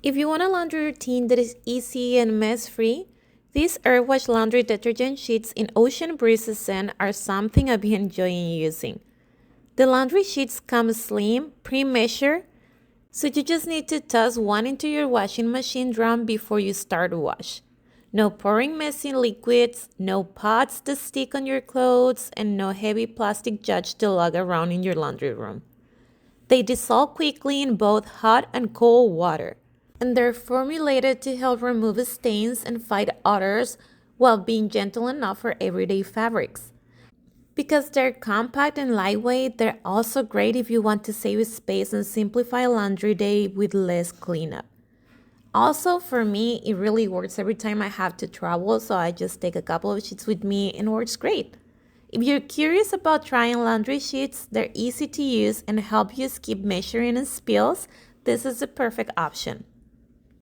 If you want a laundry routine that is easy and mess-free, these Airwash laundry detergent sheets in Ocean Breeze scent are something I've been enjoying using. The laundry sheets come slim, pre-measured, so you just need to toss one into your washing machine drum before you start to wash. No pouring messy liquids, no pots that stick on your clothes, and no heavy plastic judge to lug around in your laundry room. They dissolve quickly in both hot and cold water, and they're formulated to help remove stains and fight odors while being gentle enough for everyday fabrics. Because they're compact and lightweight, they're also great if you want to save space and simplify laundry day with less cleanup. Also, for me, it really works every time I have to travel, so I just take a couple of sheets with me and it works great. If you're curious about trying laundry sheets, they're easy to use and help you skip measuring and spills. This is the perfect option.